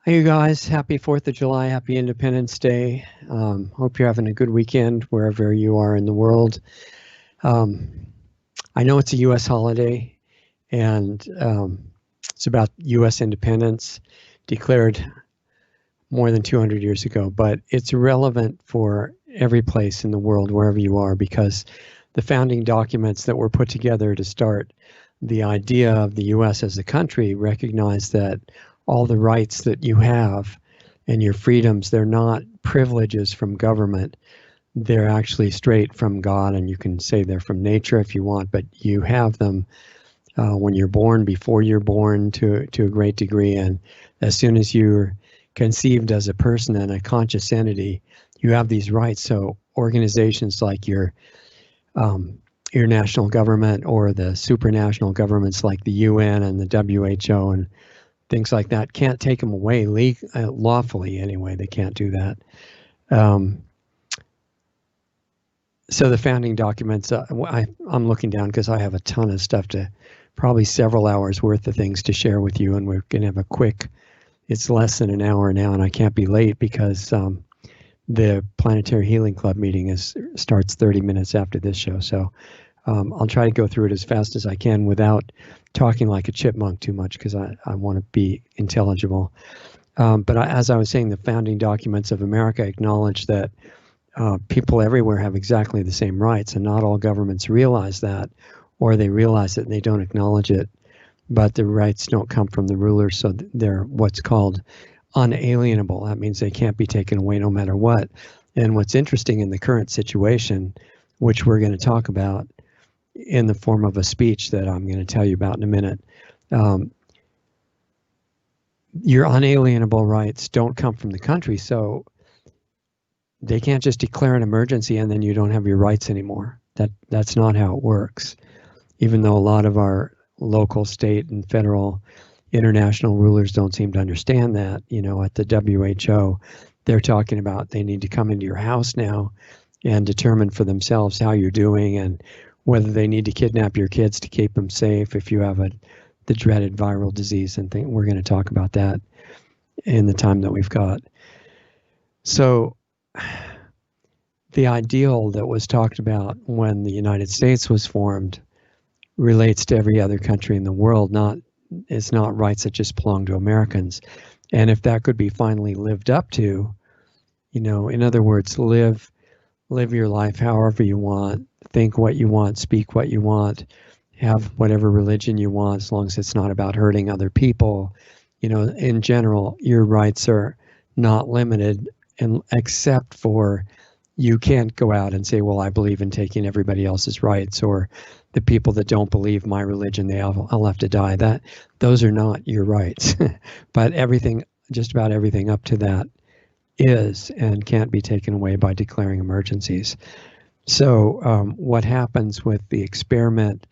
Hey, you guys, happy 4th of July, happy Independence Day. Hope you're having a good weekend wherever you are in the world. Um, I know it's a U.S. holiday, and it's about U.S. independence declared more than 200 years ago, but it's relevant for every place in the world, wherever you are, because the founding documents that were put together to start the idea of the U.S. as a country recognize that all the rights that you have and your freedoms, they're not privileges from government. They're actually straight from God, and you can say they're from nature if you want, but you have them when you're born, before you're born, to a great degree, and as soon as you're conceived as a person and a conscious entity, you have these rights. So organizations like your national government or the supranational governments like the UN and the WHO and things like that can't take them away lawfully anyway. They can't do that. So the founding documents, I'm looking down because I have a ton of stuff probably several hours worth of things to share with you, and we're going to have a quick, it's less than an hour now, and I can't be late because the Planetary Healing Club meeting starts 30 minutes after this show. So I'll try to go through it as fast as I can without talking like a chipmunk too much, because I want to be intelligible. But as I was saying, the founding documents of America acknowledge that people everywhere have exactly the same rights, and not all governments realize that, or they realize it and they don't acknowledge it. But the rights don't come from the rulers, so they're what's called unalienable. That means they can't be taken away no matter what. And what's interesting in the current situation, which we're going to talk about in the form of a speech that I'm going to tell you about in a minute, your unalienable rights don't come from the country, so they can't just declare an emergency and then you don't have your rights anymore. That's not how it works. Even though a lot of our local, state, and federal international rulers don't seem to understand that, at the WHO, they're talking about they need to come into your house now and determine for themselves how you're doing and whether they need to kidnap your kids to keep them safe if you have the dreaded viral disease and thing. We're going to talk about that in the time that we've got. So the ideal that was talked about when the United States was formed relates to every other country in the world. It's not rights that just belong to Americans. And if that could be finally lived up to, in other words, live your life however you want, think what you want, speak what you want, have whatever religion you want, as long as it's not about hurting other people. In general, your rights are not limited, and except for you can't go out and say, well, I believe in taking everybody else's rights, or the people that don't believe my religion, I'll have to die. Those are not your rights. But just about everything up to that is and can't be taken away by declaring emergencies. So what happens with the experiment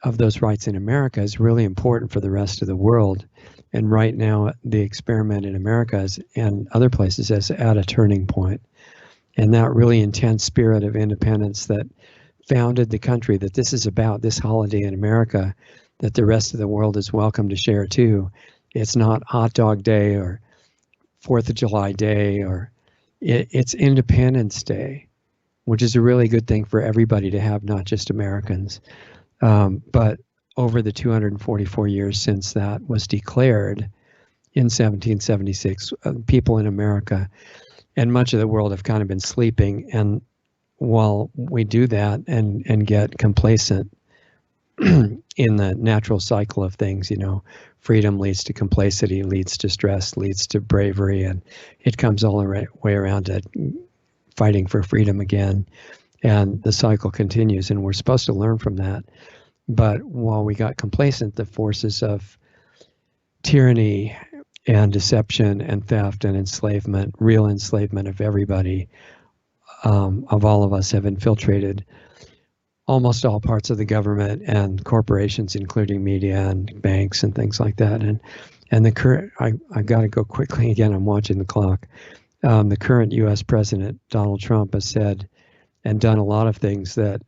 of those rights in America is really important for the rest of the world. And right now, the experiment in America and other places is at a turning point. And that really intense spirit of independence that founded the country, that this is about, this holiday in America, that the rest of the world is welcome to share too. It's not Hot Dog Day or 4th of July Day, or it's Independence Day, which is a really good thing for everybody to have, not just Americans. But over the 244 years since that was declared in 1776, people in America and much of the world have kind of been sleeping. And while we do that and get complacent in the natural cycle of things, freedom leads to complacency, leads to stress, leads to bravery, and it comes all the way around to fighting for freedom again. And the cycle continues, and we're supposed to learn from that. But while we got complacent, the forces of tyranny and deception and theft and enslavement, real enslavement of everybody, of all of us, have infiltrated almost all parts of the government and corporations, including media and banks and things like that. And the current, I got to go quickly again, I'm watching the clock. The current U.S. President, Donald Trump, has said and done a lot of things that,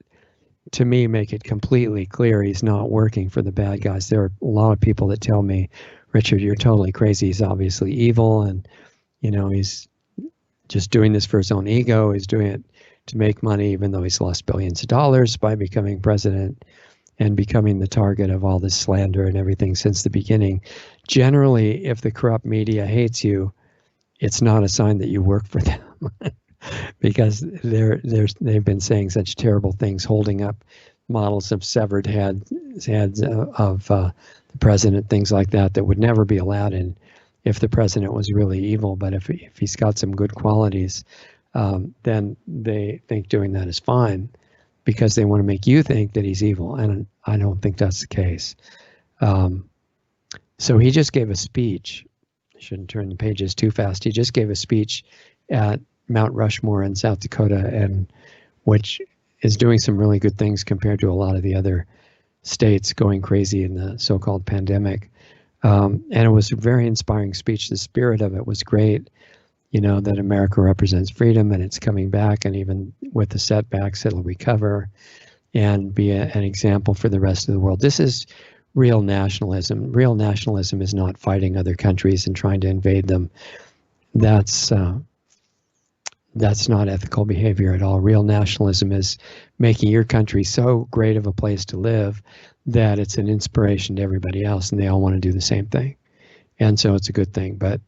to me, make it completely clear he's not working for the bad guys. There are a lot of people that tell me Richard, you're totally crazy. He's obviously evil, and he's just doing this for his own ego. He's doing it to make money, even though he's lost billions of dollars by becoming president and becoming the target of all this slander and everything since the beginning. Generally, if the corrupt media hates you, it's not a sign that you work for them. Because they've been saying such terrible things, holding up models of severed heads of the president, things like that would never be allowed in if the president was really evil. But if he's got some good qualities, then they think doing that is fine, because they want to make you think that he's evil. And I don't think that's the case. So he just gave a speech. I shouldn't turn the pages too fast. He just gave a speech at Mount Rushmore in South Dakota, and which is doing some really good things compared to a lot of the other states going crazy in the so-called pandemic. And it was a very inspiring speech. The spirit of it was great, that America represents freedom and it's coming back, and even with the setbacks, it'll recover and be an example for the rest of the world. This is real nationalism. Real nationalism is not fighting other countries and trying to invade them. That's not ethical behavior at all. Real nationalism is making your country so great of a place to live that it's an inspiration to everybody else, and they all want to do the same thing. And so it's a good thing. But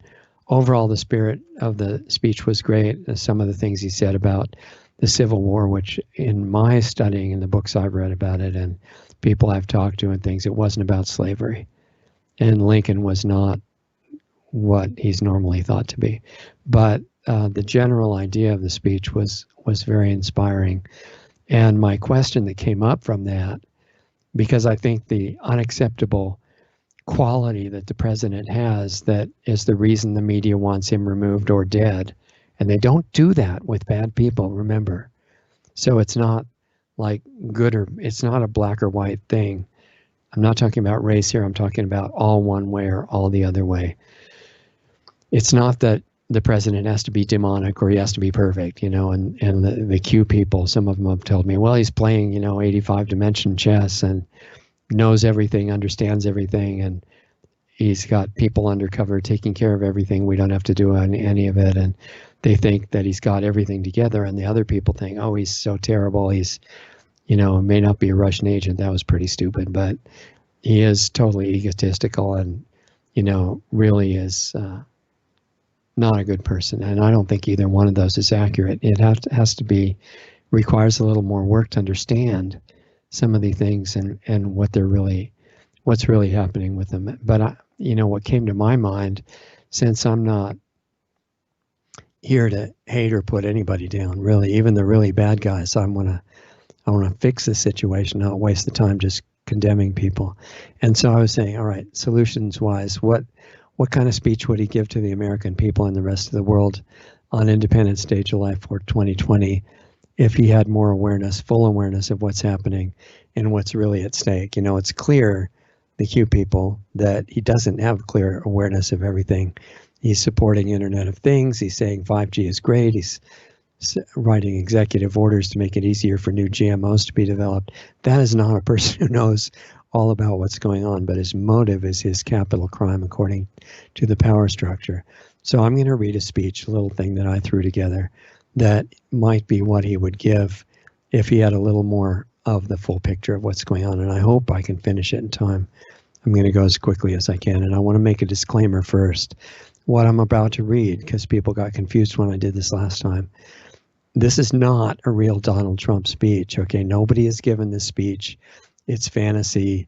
overall, the spirit of the speech was great. Some of the things he said about the Civil War, which in my studying and the books I've read about it and people I've talked to and things, it wasn't about slavery. And Lincoln was not what he's normally thought to be. But the general idea of the speech was very inspiring. And my question that came up from that, because I think the unacceptable quality that the president has that is the reason the media wants him removed or dead, and they don't do that with bad people, remember. So it's not like good or, it's not a black or white thing. I'm not talking about race here. I'm talking about all one way or all the other way. It's not that the president has to be demonic or he has to be perfect, and the Q people, some of them have told me, well, he's playing, 85-dimension chess and knows everything, understands everything, and he's got people undercover taking care of everything. We don't have to do any of it. And they think that he's got everything together, and the other people think, oh, he's so terrible. He's, may not be a Russian agent. That was pretty stupid, but he is totally egotistical and, really is not a good person. And I don't think either one of those is accurate. It has to be, requires a little more work to understand some of the things and what's really happening with them. But what came to my mind, since I'm not here to hate or put anybody down, really, even the really bad guys, I want to fix the situation, not waste the time just condemning people. And so I was saying, all right, solutions wise, what kind of speech would he give to the American people and the rest of the world on Independence Day, July 4th, 2020, if he had more awareness, full awareness of what's happening and what's really at stake? It's clear, the Q people, that he doesn't have clear awareness of everything. He's supporting Internet of Things. He's saying 5G is great. He's writing executive orders to make it easier for new GMOs to be developed. That is not a person who knows all about what's going on, but his motive is his capital crime according to the power structure. So I'm going to read a speech, a little thing that I threw together that might be what he would give if he had a little more of the full picture of what's going on. And I hope I can finish it in time. I'm going to go as quickly as I can. And I want to make a disclaimer first. What I'm about to read, because people got confused when I did this last time, this is not a real Donald Trump speech, okay? Nobody has given this speech. It's fantasy,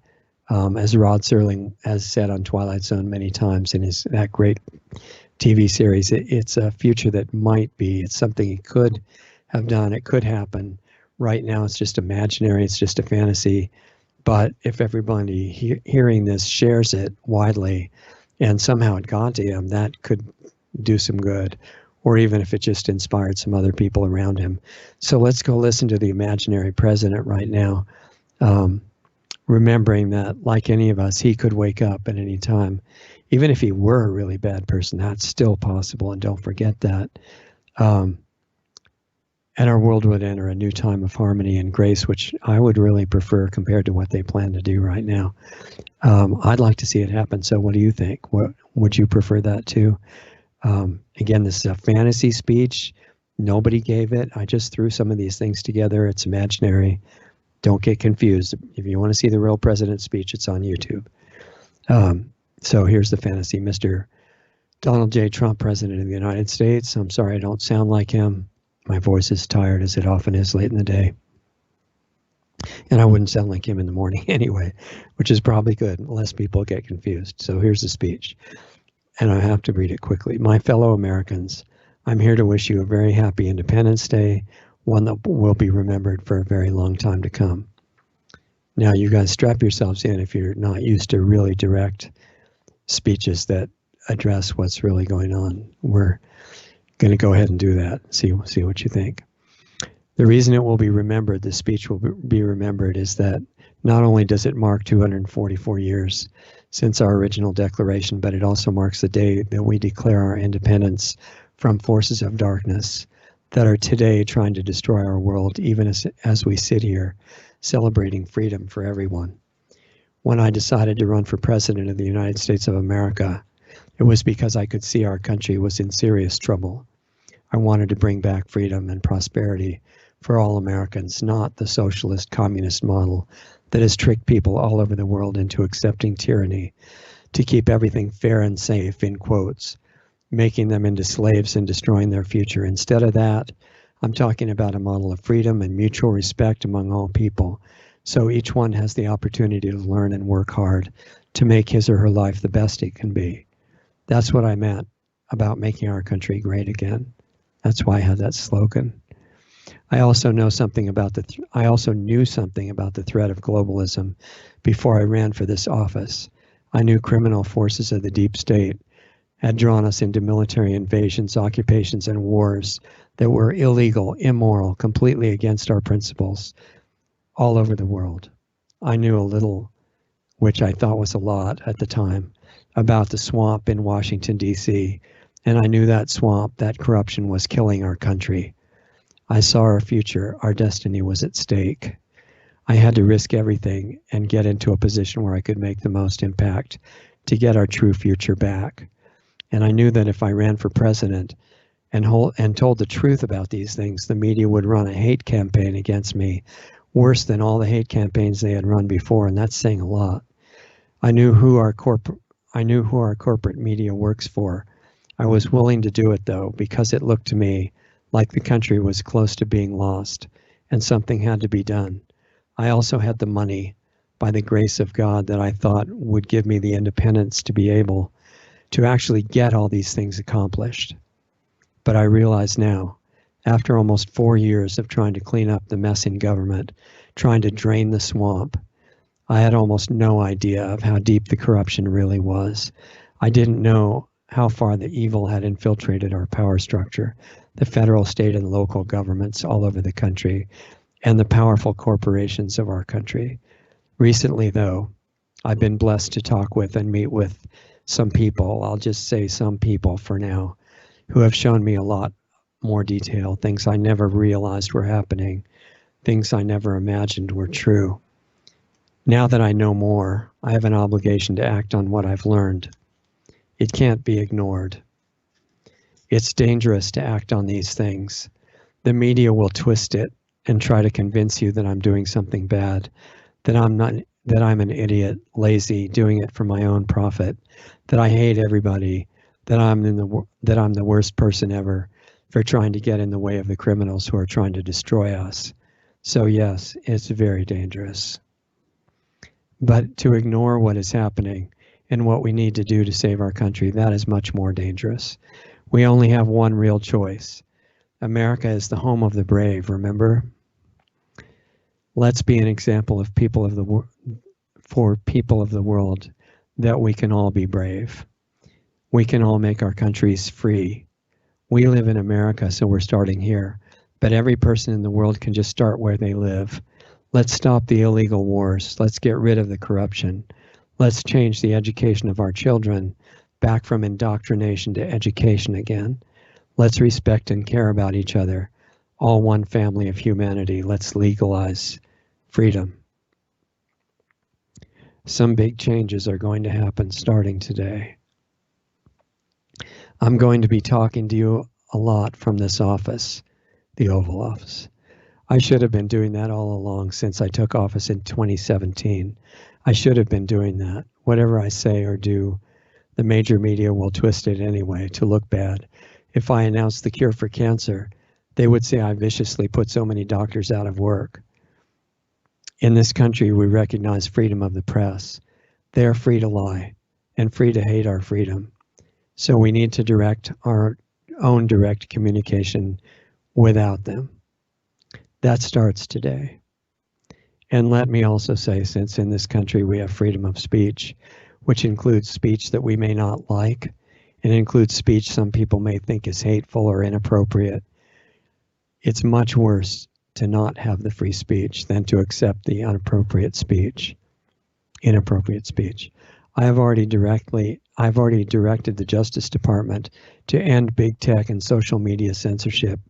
as Rod Serling has said on Twilight Zone many times in that great TV series. It's a future that might be. It's something he could have done. It could happen. Right now, it's just imaginary. It's just a fantasy. But if everybody hearing this shares it widely, and somehow it got to him, that could do some good. Or even if it just inspired some other people around him. So let's go listen to the imaginary president right now. Remembering that, like any of us, he could wake up at any time. Even if he were a really bad person, that's still possible, and don't forget that. and our world would enter a new time of harmony and grace, which I would really prefer compared to what they plan to do right now. I'd like to see it happen. So what do you think? What would you prefer that too? Again, this is a fantasy speech. Nobody gave it. I just threw some of these things together. It's imaginary. Don't get confused. If you want to see the real president's speech, it's on YouTube. So here's the fantasy. Mr. Donald J. Trump, President of the United States. I'm sorry I don't sound like him. My voice is tired, as it often is late in the day. And I wouldn't sound like him in the morning anyway, which is probably good. Less people get confused. So here's the speech. And I have to read it quickly. My fellow Americans, I'm here to wish you a very happy Independence Day, one that will be remembered for a very long time to come. Now, you guys strap yourselves in if you're not used to really direct speeches that address what's really going on. We're going to go ahead and do that. See what you think. The reason it will be remembered, the speech will be remembered, is that not only does it mark 244 years since our original declaration, but it also marks the day that we declare our independence from forces of darkness that are today trying to destroy our world, even as we sit here celebrating freedom for everyone. When I decided to run for president of the United States of America, it was because I could see our country was in serious trouble. I wanted to bring back freedom and prosperity for all Americans, not the socialist communist model that has tricked people all over the world into accepting tyranny to keep everything fair and safe, in quotes, making them into slaves and destroying their future. Instead of that, I'm talking about a model of freedom and mutual respect among all people, so each one has the opportunity to learn and work hard to make his or her life the best it can be. That's what I meant about making our country great again. That's why I had that slogan. I also knew something about the threat of globalism before I ran for this office. I knew criminal forces of the deep state had drawn us into military invasions, occupations, and wars that were illegal, immoral, completely against our principles all over the world. I knew a little, which I thought was a lot at the time, about the swamp in Washington, D.C., and I knew that swamp, that corruption, was killing our country. I saw our future, our destiny was at stake. I had to risk everything and get into a position where I could make the most impact to get our true future back. And I knew that if I ran for president and told the truth about these things, the media would run a hate campaign against me, worse than all the hate campaigns they had run before, and that's saying a lot. I knew who our corporate media works for. I was willing to do it, though, because it looked to me like the country was close to being lost and something had to be done. I also had the money, by the grace of God, that I thought would give me the independence to be able to actually get all these things accomplished. But I realize now, after almost 4 years of trying to clean up the mess in government, trying to drain the swamp, I had almost no idea of how deep the corruption really was. I didn't know how far the evil had infiltrated our power structure, the federal, state, and local governments all over the country, and the powerful corporations of our country. Recently, though, I've been blessed to talk with and meet with some people, I'll just say some people for now, who have shown me a lot more detail, things I never realized were happening, things I never imagined were true. Now that I know more, I have an obligation to act on what I've learned. It can't be ignored. It's dangerous to act on these things. The media will twist it and try to convince you that I'm doing something bad, that I'm an idiot, lazy, doing it for my own profit, that I hate everybody, that I'm the worst person ever for trying to get in the way of the criminals who are trying to destroy us. So yes, it's very dangerous. But to ignore what is happening and what we need to do to save our country, that is much more dangerous. We only have one real choice. America is the home of the brave, remember? Let's be an example of for people of the world that we can all be brave. We can all make our countries free. We live in America, so we're starting here, but every person in the world can just start where they live. Let's stop the illegal wars. Let's get rid of the corruption. Let's change the education of our children back from indoctrination to education again. Let's respect and care about each other. all one family of humanity. Let's legalize freedom. Some big changes are going to happen starting today. I'm going to be talking to you a lot from this office, the Oval Office. I should have been doing that all along since I took office in 2017. I should have been doing that. Whatever I say or do, the major media will twist it anyway to look bad. If I announce the cure for cancer, they would say I viciously put so many doctors out of work. In this country, we recognize freedom of the press. They are free to lie and free to hate our freedom. So we need to direct our own direct communication without them. That starts today. And let me also say, since in this country we have freedom of speech, which includes speech that we may not like, and includes speech some people may think is hateful or inappropriate, it's much worse to not have the free speech than to accept the inappropriate speech. I've already directed the Justice Department to end big tech and social media censorship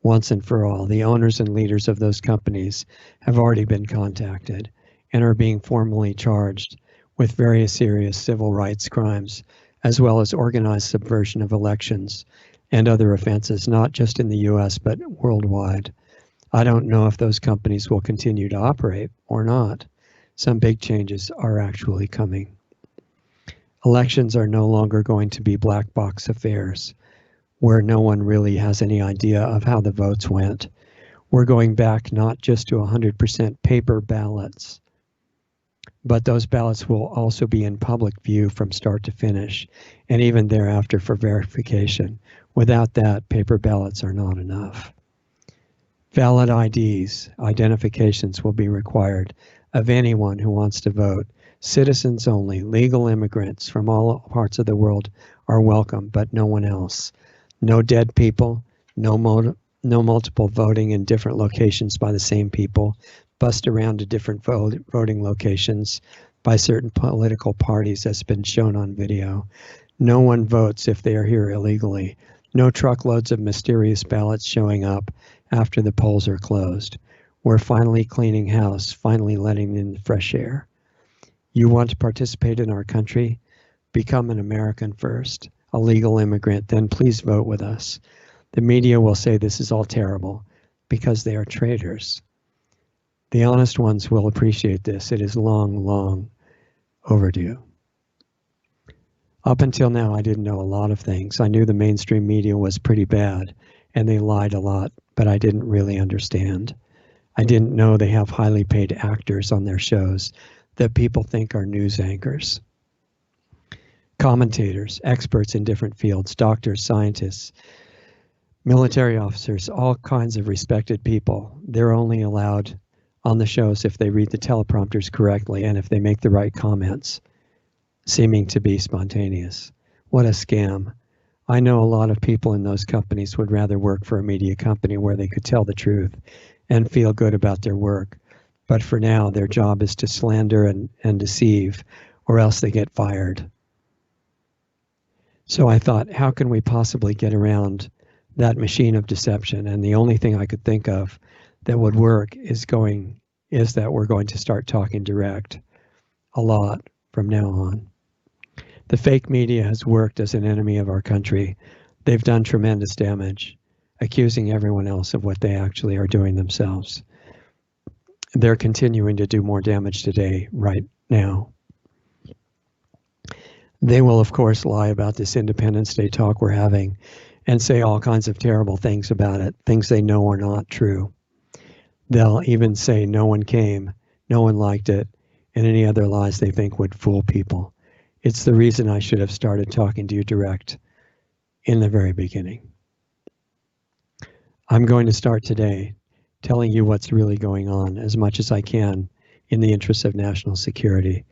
once and for all. The owners and leaders of those companies have already been contacted and are being formally charged with various serious civil rights crimes, as well as organized subversion of elections and other offenses, not just in the US, but worldwide. I don't know if those companies will continue to operate or not. Some big changes are actually coming. Elections are no longer going to be black box affairs where no one really has any idea of how the votes went. We're going back not just to 100% paper ballots, but those ballots will also be in public view from start to finish, and even thereafter for verification. Without that, paper ballots are not enough. Valid IDs, identifications, will be required of anyone who wants to vote. Citizens only, legal immigrants from all parts of the world are welcome, but no one else. No dead people, no multiple voting in different locations by the same people, bussed around to different voting locations by certain political parties, as has been shown on video. No one votes if they are here illegally. No truckloads of mysterious ballots showing up after the polls are closed. We're finally cleaning house, finally letting in fresh air. You want to participate in our country? Become an American first, a legal immigrant, then please vote with us. The media will say this is all terrible because they are traitors. The honest ones will appreciate this. It is long, long overdue. Up until now, I didn't know a lot of things. I knew the mainstream media was pretty bad and they lied a lot, but I didn't really understand. I didn't know they have highly paid actors on their shows that people think are news anchors. Commentators, experts in different fields, doctors, scientists, military officers, all kinds of respected people. They're only allowed on the shows if they read the teleprompters correctly and if they make the right comments, seeming to be spontaneous. What a scam. I know a lot of people in those companies would rather work for a media company where they could tell the truth and feel good about their work. But for now, their job is to slander and deceive, or else they get fired. So I thought, how can we possibly get around that machine of deception? And the only thing I could think of that would work is that we're going to start talking direct a lot from now on. The fake media has worked as an enemy of our country. They've done tremendous damage, accusing everyone else of what they actually are doing themselves. They're continuing to do more damage today, right now. They will, of course, lie about this Independence Day talk we're having and say all kinds of terrible things about it, things they know are not true. They'll even say no one came, no one liked it, and any other lies they think would fool people. It's the reason I should have started talking to you direct in the very beginning. I'm going to start today telling you what's really going on as much as I can in the interest of national security,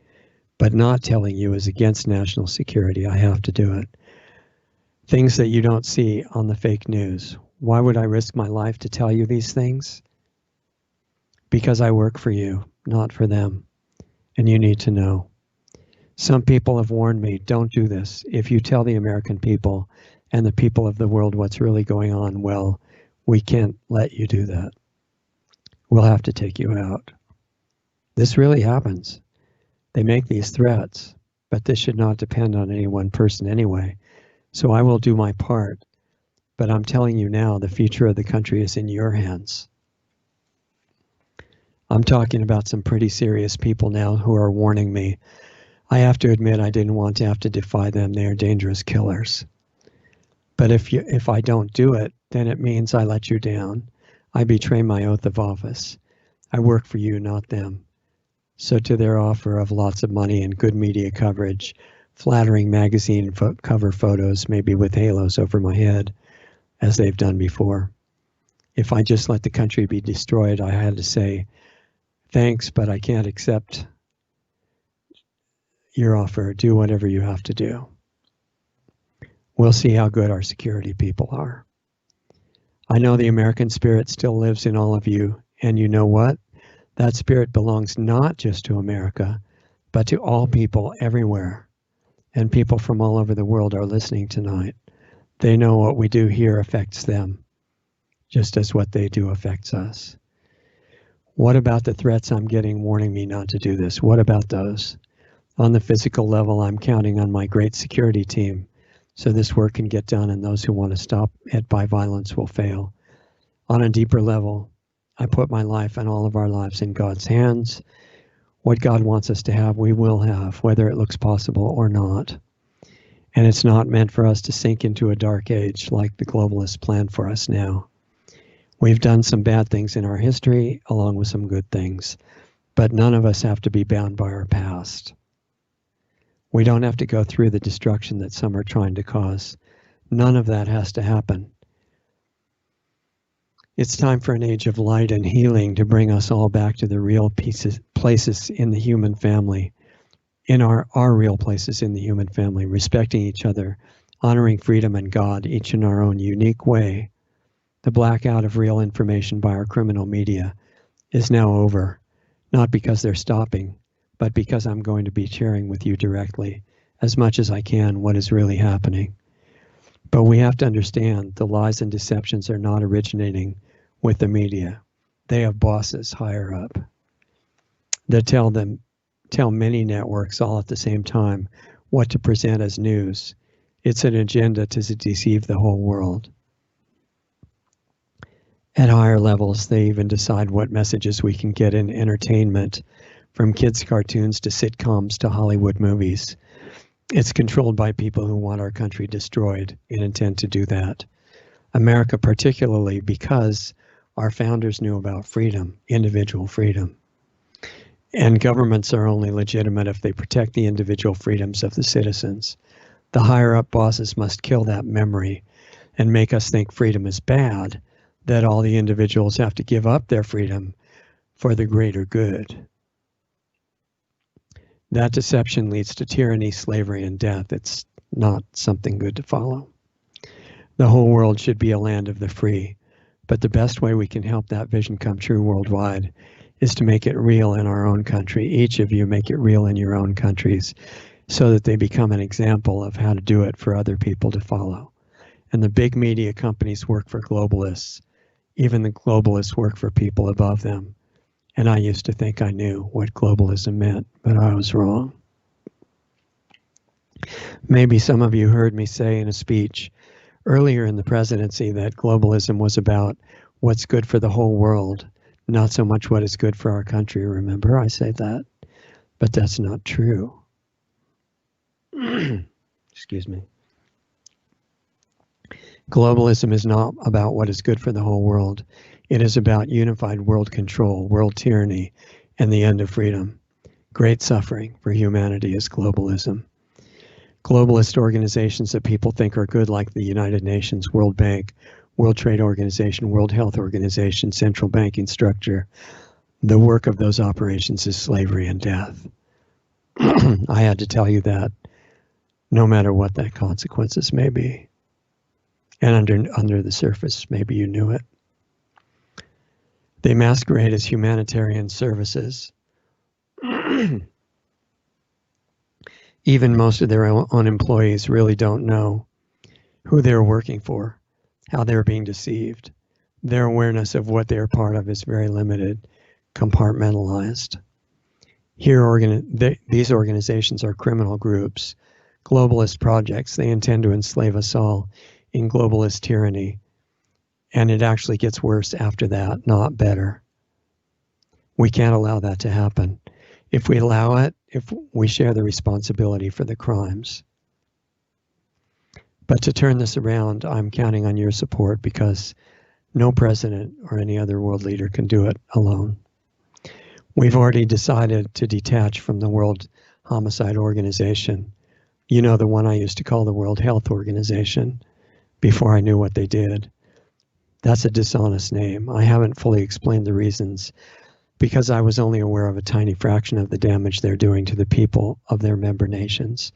but not telling you is against national security. I have to do it. Things that you don't see on the fake news. Why would I risk my life to tell you these things? Because I work for you, not for them, and you need to know. Some people have warned me, don't do this. If you tell the American people and the people of the world what's really going on, well, We can't let you do that. We'll have to take you out. This really happens. They make these threats, but this should not depend on any one person anyway. So I will do my part, but I'm telling you now, the future of the country is in your hands. I'm talking about some pretty serious people now who are warning me. I have to admit I didn't want to have to defy them. They are dangerous killers. But if I don't do it, then it means I let you down. I betray my oath of office. I work for you, not them. So to their offer of lots of money and good media coverage, flattering magazine cover photos, maybe with halos over my head, as they've done before. If I just let the country be destroyed, I had to say, thanks, but I can't accept your offer. Do whatever you have to do. We'll see how good our security people are. I know the American spirit still lives in all of you, and you know what? That spirit belongs not just to America, but to all people everywhere. And people from all over the world are listening tonight. They know what we do here affects them, just as what they do affects us. What about the threats I'm getting warning me not to do this? What about those? On the physical level, I'm counting on my great security team, so this work can get done and those who want to stop it by violence will fail. On a deeper level, I put my life and all of our lives in God's hands. What God wants us to have, we will have, whether it looks possible or not. And it's not meant for us to sink into a dark age like the globalists plan for us now. We've done some bad things in our history, along with some good things, but none of us have to be bound by our past. We don't have to go through the destruction that some are trying to cause. None of that has to happen. It's time for an age of light and healing to bring us all back to the real places in the human family, in our real places in the human family, respecting each other, honoring freedom and God, each in our own unique way. The blackout of real information by our criminal media is now over, not because they're stopping, but because I'm going to be sharing with you directly, as much as I can, what is really happening. But we have to understand the lies and deceptions are not originating with the media. They have bosses higher up that tell many networks all at the same time what to present as news. It's an agenda to deceive the whole world. At higher levels, they even decide what messages we can get in entertainment, from kids' cartoons to sitcoms to Hollywood movies. It's controlled by people who want our country destroyed and intend to do that. America particularly, because our founders knew about freedom, individual freedom. And governments are only legitimate if they protect the individual freedoms of the citizens. The higher up bosses must kill that memory and make us think freedom is bad, that all the individuals have to give up their freedom for the greater good. That deception leads to tyranny, slavery, and death. It's not something good to follow. The whole world should be a land of the free, but the best way we can help that vision come true worldwide is to make it real in our own country. Each of you make it real in your own countries so that they become an example of how to do it for other people to follow. And the big media companies work for globalists. Even the globalists work for people above them. And I used to think I knew what globalism meant, but I was wrong. Maybe some of you heard me say in a speech earlier in the presidency that globalism was about what's good for the whole world, not so much what is good for our country. Remember, I said that, but that's not true. Excuse me. Globalism is not about what is good for the whole world. It is about unified world control, world tyranny, and the end of freedom. Great suffering for humanity is globalism. Globalist organizations that people think are good, like the United Nations, World Bank, World Trade Organization, World Health Organization, central banking structure, the work of those operations is slavery and death. I had to tell you that, no matter what the consequences may be. And under the surface, maybe you knew it. They masquerade as humanitarian services. Even most of their own employees really don't know who they're working for, how they're being deceived. their awareness of what they're part of is very limited, compartmentalized. Here, these organizations are criminal groups, globalist projects. They intend to enslave us all in globalist tyranny. And it actually gets worse after that, not better. We can't allow that to happen. If we allow it, if we share the responsibility for the crimes. But to turn this around, I'm counting on your support, because no president or any other world leader can do it alone. We've already decided to detach from the World Homicide Organization. You know, the one I used to call the World Health Organization before I knew what they did. That's a dishonest name. I haven't fully explained the reasons, because I was only aware of a tiny fraction of the damage they're doing to the people of their member nations.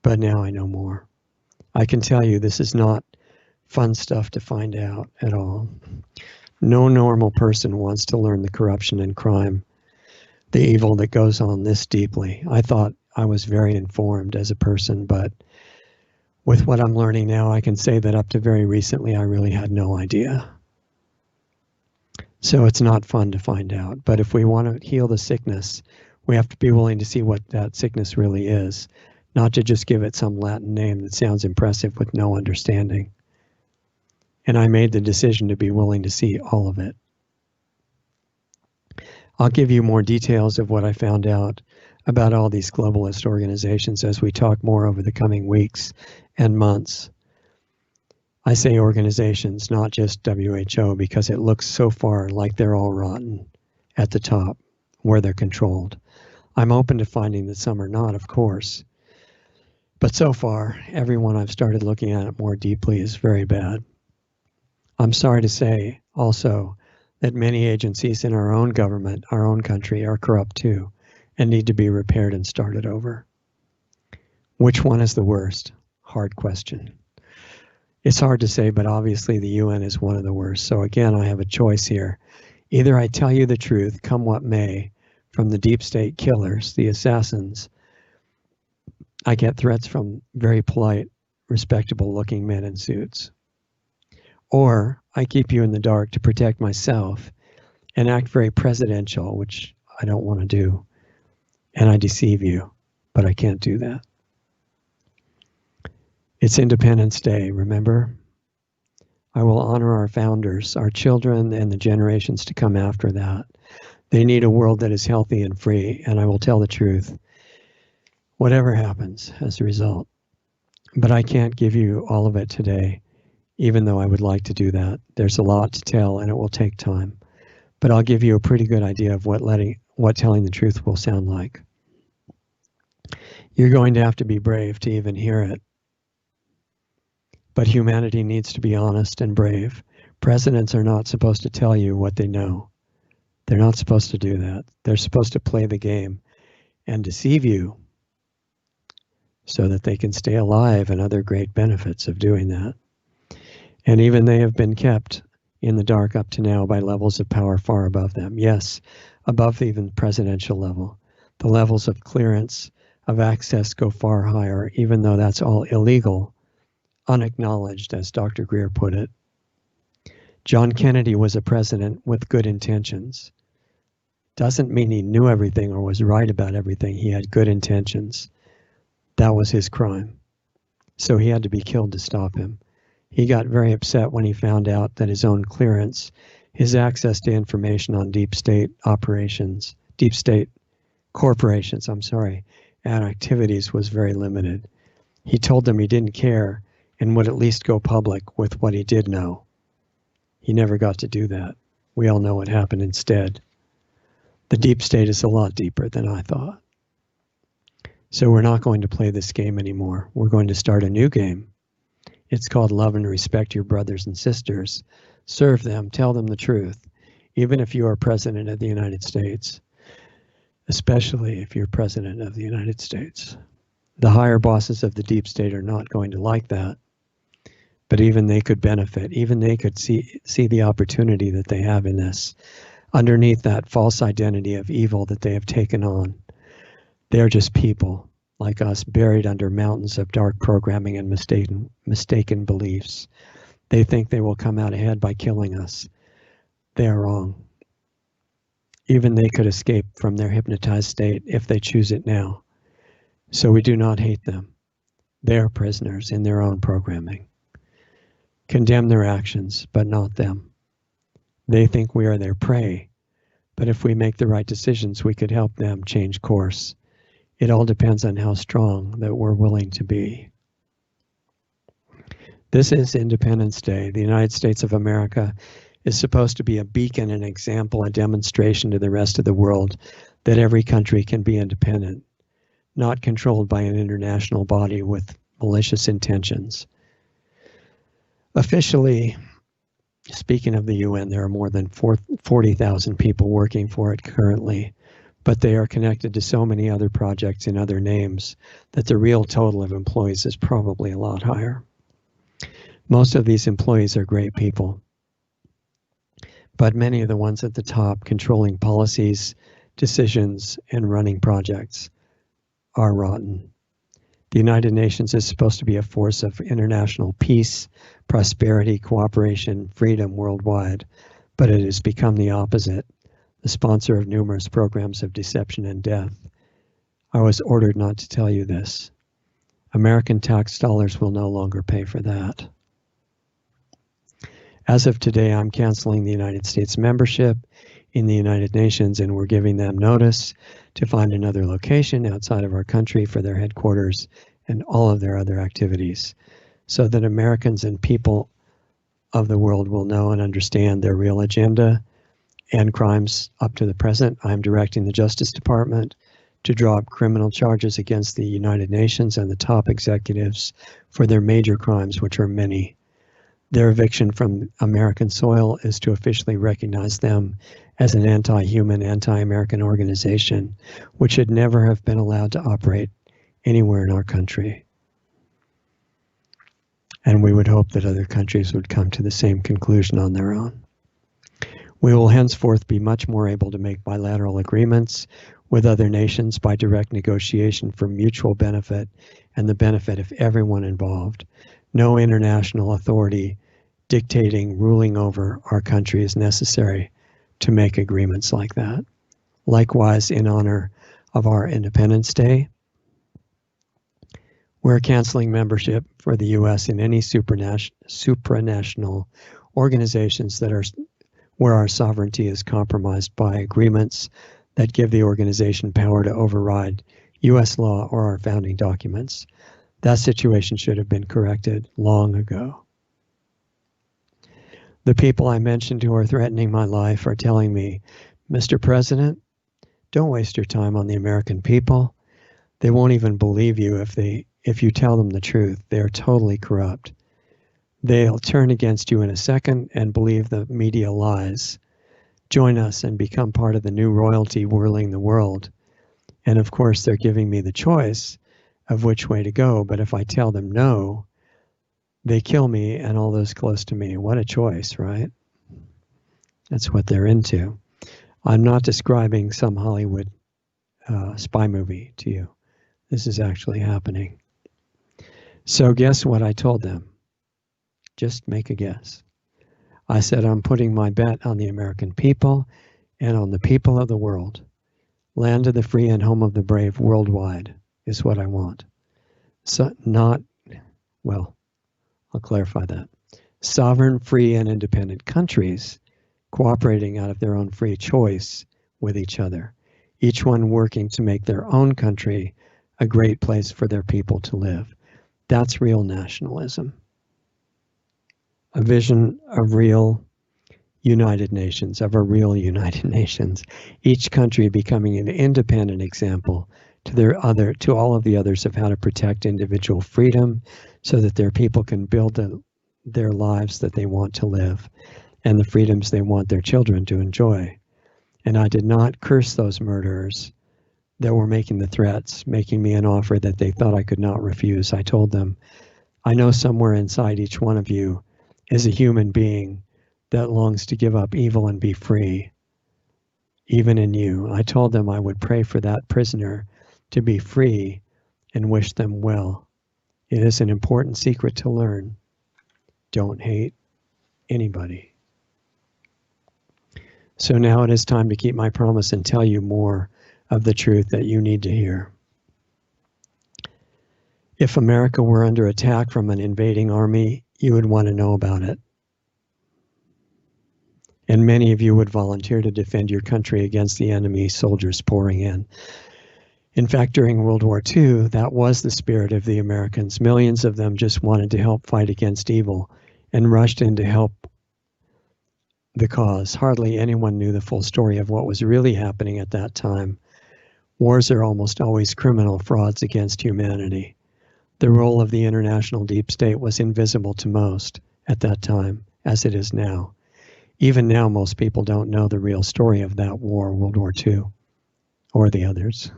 But now I know more. I can tell you this is not fun stuff to find out at all. No normal person wants to learn the corruption and crime, the evil that goes on this deeply. I thought I was very informed as a person, but with what I'm learning now, I can say that up to very recently, I really had no idea. So it's not fun to find out. But if we want to heal the sickness, we have to be willing to see what that sickness really is, not to just give it some Latin name that sounds impressive with no understanding. And I made the decision to be willing to see all of it. I'll give you more details of what I found out about all these globalist organizations as we talk more over the coming weeks and months. I say organizations, not just WHO, because it looks so far like they're all rotten at the top, where they're controlled. I'm open to finding that some are not, of course. But so far, everyone I've started looking at it more deeply is very bad. I'm sorry to say also that many agencies in our own government, our own country, are corrupt too, and need to be repaired and started over. Which one is the worst? Hard question. It's hard to say, but obviously the UN is one of the worst. So again, I have a choice here. Either I tell you the truth, come what may, from the deep state killers, the assassins. I get threats from very polite, respectable looking men in suits. Or I keep you in the dark to protect myself and act very presidential, which I don't want to do. And I deceive you, but I can't do that. It's Independence Day, remember? I will honor our founders, our children, and the generations to come after that. They need a world that is healthy and free, and I will tell the truth, whatever happens as a result. But I can't give you all of it today, even though I would like to do that. There's a lot to tell, and it will take time. But I'll give you a pretty good idea of what telling the truth will sound like. You're going to have to be brave to even hear it. But humanity needs to be honest and brave. Presidents are not supposed to tell you what they know. They're not supposed to do that. They're supposed to play the game and deceive you so that they can stay alive, and other great benefits of doing that. And even they have been kept in the dark up to now by levels of power far above them. Yes, above even presidential level. The levels of clearance, of access go far higher, even though that's all illegal, unacknowledged, as Dr. Greer put it. John Kennedy was a president with good intentions. Doesn't mean he knew everything or was right about everything. He had good intentions. That was his crime. So he had to be killed to stop him. He got very upset when he found out that his own clearance, his access to information on deep state operations, deep state corporations, and activities was very limited. He told them he didn't care and would at least go public with what he did know. He never got to do that. We all know what happened instead. The deep state is a lot deeper than I thought. So we're not going to play this game anymore. We're going to start a new game. It's called love and respect your brothers and sisters. Serve them, tell them the truth, even if you are president of the United States, especially if you're president of the United States. The higher bosses of the deep state are not going to like that, but even they could benefit. Even they could see the opportunity that they have in this. Underneath that false identity of evil that they have taken on, they're just people like us, buried under mountains of dark programming and mistaken beliefs. They think they will come out ahead by killing us. They are wrong. Even they could escape from their hypnotized state if they choose it now. So we do not hate them. They are prisoners in their own programming. Condemn their actions, but not them. They think we are their prey, but if we make the right decisions, we could help them change course. It all depends on how strong that we're willing to be. This is Independence Day. The United States of America is supposed to be a beacon, an example, a demonstration to the rest of the world that every country can be independent, not controlled by an international body with malicious intentions. Officially, speaking of the UN, there are more than 40,000 people working for it currently, but they are connected to so many other projects in other names that the real total of employees is probably a lot higher. Most of these employees are great people, but many of the ones at the top controlling policies, decisions, and running projects are rotten. The United Nations is supposed to be a force of international peace, prosperity, cooperation, freedom worldwide, but it has become the opposite, the sponsor of numerous programs of deception and death. I was ordered not to tell you this. American tax dollars will no longer pay for that. As of today, I'm canceling the United States membership in the United Nations, and we're giving them notice to find another location outside of our country for their headquarters and all of their other activities, so that Americans and people of the world will know and understand their real agenda and crimes up to the present. I'm directing the Justice Department to drop criminal charges against the United Nations and the top executives for their major crimes, which are many. Their eviction from American soil is to officially recognize them as an anti-human, anti-American organization, which should never have been allowed to operate anywhere in our country. And we would hope that other countries would come to the same conclusion on their own. We will henceforth be much more able to make bilateral agreements with other nations by direct negotiation for mutual benefit and the benefit of everyone involved. No international authority dictating, ruling over our country is necessary to make agreements like that. Likewise, in honor of our Independence Day, we're canceling membership for the U.S. in any supranational organizations that are where our sovereignty is compromised by agreements that give the organization power to override U.S. law or our founding documents. That situation should have been corrected long ago. The people I mentioned who are threatening my life are telling me, Mr. President, don't waste your time on the American people. They won't even believe you if you tell them the truth. They're totally corrupt. They'll turn against you in a second and believe the media lies. Join us and become part of the new royalty whirling the world. And of course, they're giving me the choice of which way to go, but if I tell them no, they kill me and all those close to me. What a choice, right? That's what they're into. I'm not describing some Hollywood spy movie to you. This is actually happening. So guess what I told them? Just make a guess. I said, I'm putting my bet on the American people and on the people of the world. Land of the free and home of the brave worldwide is what I want. So I'll clarify that. Sovereign, free, and independent countries cooperating out of their own free choice with each other, each one working to make their own country a great place for their people to live. That's real nationalism. A vision of real United Nations, of a real United Nations, each country becoming an independent example to all of the others of how to protect individual freedom so that their people can build their lives that they want to live and the freedoms they want their children to enjoy. And I did not curse those murderers that were making the threats, making me an offer that they thought I could not refuse. I told them, I know somewhere inside each one of you is a human being that longs to give up evil and be free, even in you. I told them I would pray for that prisoner to be free and wish them well. It is an important secret to learn. Don't hate. anybody. So now it is time to keep my promise and tell you more of the truth that you need to hear. If America were under attack from an invading army, you would want to know about it. And many of you would volunteer to defend your country against the enemy soldiers pouring in. In fact, during World War II, that was the spirit of the Americans. Millions of them just wanted to help fight against evil and rushed in to help the cause. Hardly anyone knew the full story of what was really happening at that time. Wars are almost always criminal frauds against humanity. The role of the international deep state was invisible to most at that time, as it is now. Even now, most people don't know the real story of that war, World War II, or the others.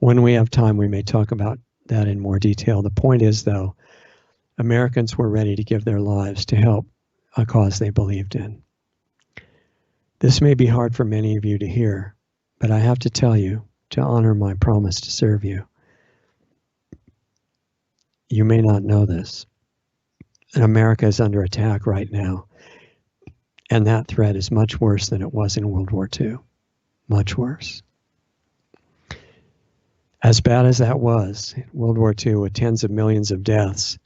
When we have time, we may talk about that in more detail. The point is, though, Americans were ready to give their lives to help a cause they believed in. This may be hard for many of you to hear, but I have to tell you to honor my promise to serve you. You may not know this, and America is under attack right now, and that threat is much worse than it was in World War II. Much worse. As bad as that was, World War II, with tens of millions of deaths,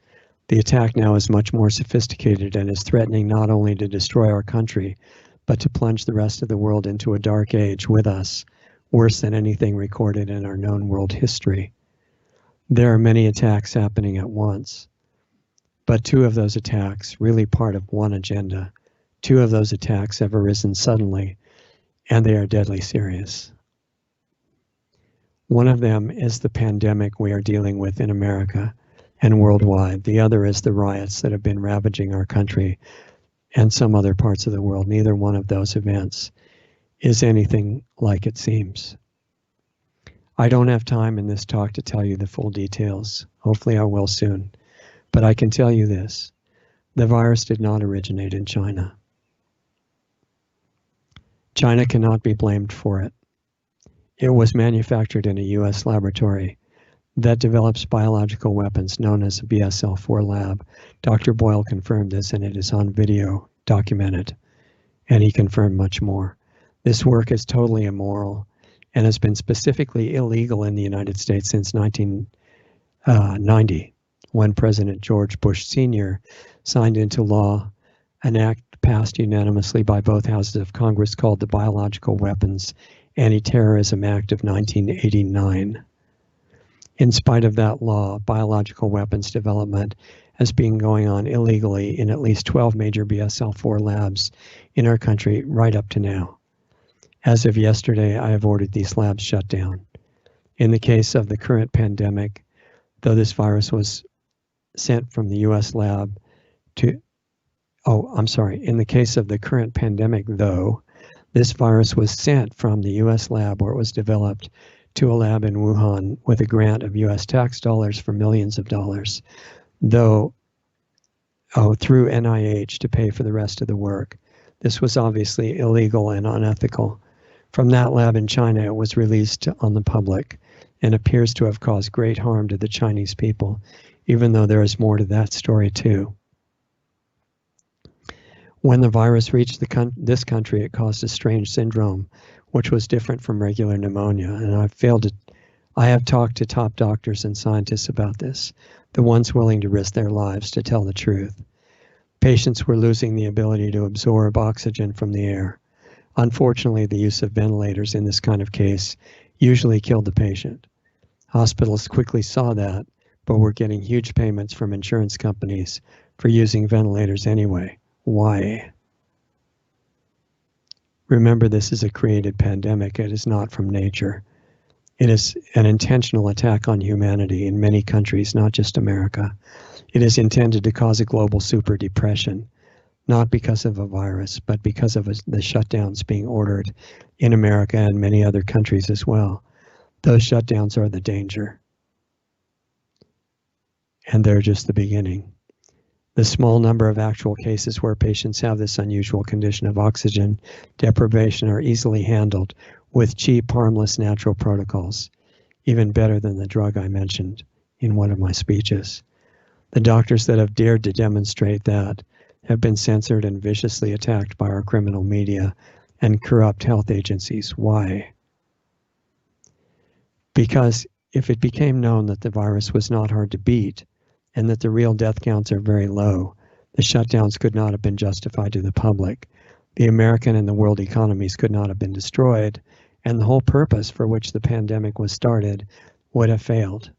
the attack now is much more sophisticated and is threatening not only to destroy our country, but to plunge the rest of the world into a dark age with us, worse than anything recorded in our known world history. There are many attacks happening at once, but two of those attacks, really part of one agenda, two of those attacks have arisen suddenly, and they are deadly serious. One of them is the pandemic we are dealing with in America and worldwide. The other is the riots that have been ravaging our country and some other parts of the world. Neither one of those events is anything like it seems. I don't have time in this talk to tell you the full details. Hopefully I will soon. But I can tell you this. The virus did not originate in China. China cannot be blamed for it. It was manufactured in a U.S. laboratory that develops biological weapons known as a BSL-4 lab. Dr. Boyle confirmed this, and it is on video documented, and he confirmed much more. This work is totally immoral and has been specifically illegal in the United States since 1990, when President George Bush Sr. signed into law an act passed unanimously by both houses of Congress called the Biological Weapons Anti-Terrorism Act of 1989. In spite of that law, biological weapons development has been going on illegally in at least 12 major BSL-4 labs in our country right up to now. As of yesterday, I have ordered these labs shut down. In the case of the current pandemic, though this virus was sent from the U.S. lab to, in the case of the current pandemic, though, this virus was sent from the U.S. lab where it was developed to a lab in Wuhan with a grant of U.S. tax dollars for millions of dollars, through NIH to pay for the rest of the work. This was obviously illegal and unethical. From that lab in China, it was released on the public and appears to have caused great harm to the Chinese people, even though there is more to that story too. When the virus reached this country, it caused a strange syndrome, which was different from regular pneumonia. And I have talked to top doctors and scientists about this, the ones willing to risk their lives to tell the truth. Patients were losing the ability to absorb oxygen from the air. Unfortunately, the use of ventilators in this kind of case usually killed the patient. Hospitals quickly saw that, but were getting huge payments from insurance companies for using ventilators anyway. Why? Remember, this is a created pandemic. It is not from nature. It is an intentional attack on humanity in many countries, not just America. It is intended to cause a global super depression, not because of a virus, but because of the shutdowns being ordered in America and many other countries as well. Those shutdowns are the danger. And they're just the beginning. The small number of actual cases where patients have this unusual condition of oxygen deprivation are easily handled with cheap, harmless, natural protocols, even better than the drug I mentioned in one of my speeches. The doctors that have dared to demonstrate that have been censored and viciously attacked by our criminal media and corrupt health agencies. Why? Because if it became known that the virus was not hard to beat and that the real death counts are very low, the shutdowns could not have been justified to the public. The American and the world economies could not have been destroyed, and the whole purpose for which the pandemic was started would have failed.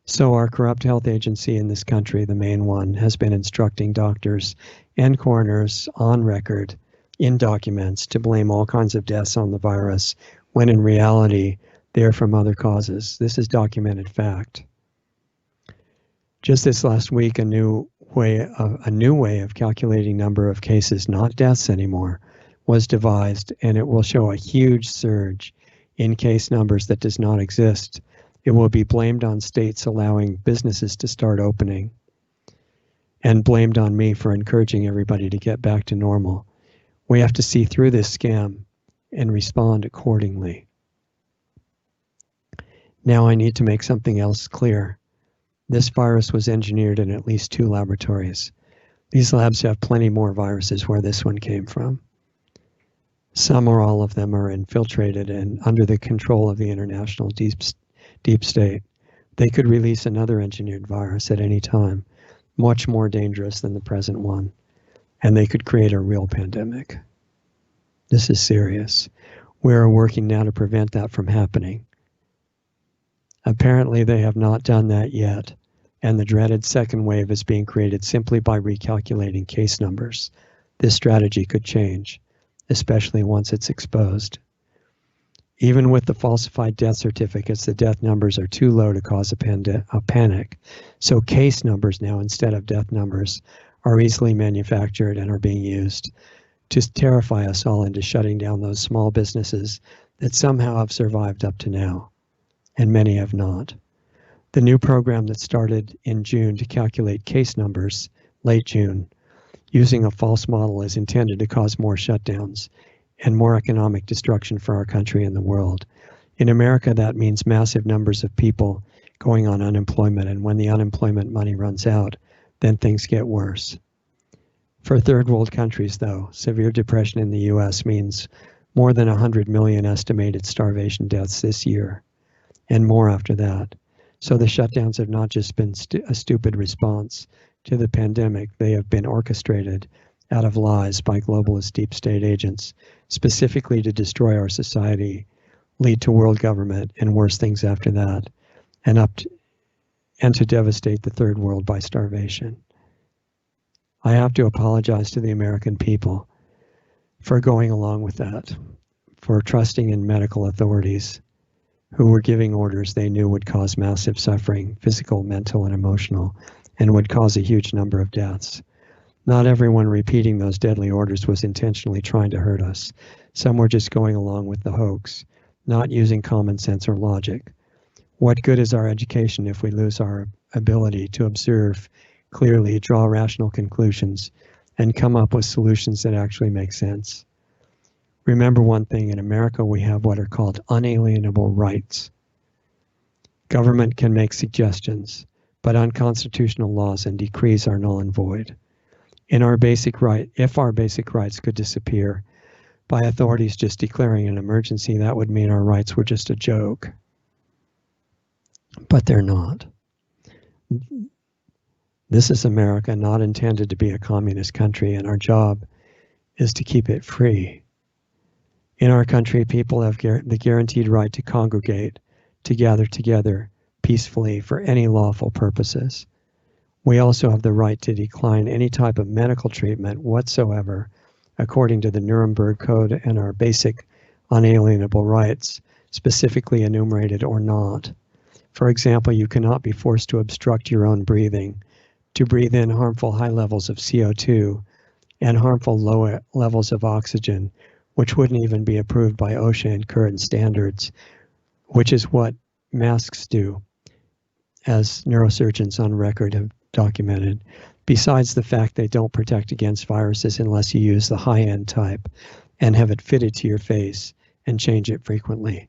So our corrupt health agency in this country, the main one, has been instructing doctors and coroners on record in documents to blame all kinds of deaths on the virus, when in reality, they are from other causes. This is documented fact. Just this last week, a new way of calculating number of cases, not deaths anymore, was devised, and it will show a huge surge in case numbers that does not exist. It will be blamed on states allowing businesses to start opening, and blamed on me for encouraging everybody to get back to normal. We have to see through this scam and respond accordingly. Now I need to make something else clear. This virus was engineered in at least 2 laboratories. These labs have plenty more viruses where this one came from. Some or all of them are infiltrated and under the control of the international deep state. They could release another engineered virus at any time, much more dangerous than the present one, and they could create a real pandemic. This is serious. We are working now to prevent that from happening. Apparently they have not done that yet, and the dreaded second wave is being created simply by recalculating case numbers. This strategy could change, especially once it's exposed. Even with the falsified death certificates, the death numbers are too low to cause a panic. So case numbers now, instead of death numbers, are easily manufactured and are being used to terrify us all into shutting down those small businesses that somehow have survived up to now, and many have not. The new program that started in June to calculate case numbers, late June, using a false model, is intended to cause more shutdowns and more economic destruction for our country and the world. In America, that means massive numbers of people going on unemployment, and when the unemployment money runs out, then things get worse. For third world countries, though, severe depression in the US means more than 100 million estimated starvation deaths this year, and more after that. So the shutdowns have not just been a stupid response to the pandemic, they have been orchestrated out of lies by globalist deep state agents, specifically to destroy our society, lead to world government and worse things after that, and to devastate the third world by starvation. I have to apologize to the American people for going along with that, for trusting in medical authorities who were giving orders they knew would cause massive suffering, physical, mental, and emotional, and would cause a huge number of deaths. Not everyone repeating those deadly orders was intentionally trying to hurt us. Some were just going along with the hoax, not using common sense or logic. What good is our education if we lose our ability to observe clearly, draw rational conclusions, and come up with solutions that actually make sense? Remember one thing, in America we have what are called unalienable rights. Government can make suggestions, but unconstitutional laws and decrees are null and void. If our basic rights could disappear by authorities just declaring an emergency, that would mean our rights were just a joke. But they're not. This is America, not intended to be a communist country, and our job is to keep it free. In our country, people have the guaranteed right to congregate, to gather together peacefully for any lawful purposes. We also have the right to decline any type of medical treatment whatsoever, according to the Nuremberg Code and our basic unalienable rights, specifically enumerated or not. For example, you cannot be forced to obstruct your own breathing, to breathe in harmful high levels of CO2 and harmful low levels of oxygen, which wouldn't even be approved by OSHA and current standards, which is what masks do, as neurosurgeons on record have documented, besides the fact they don't protect against viruses unless you use the high-end type and have it fitted to your face and change it frequently.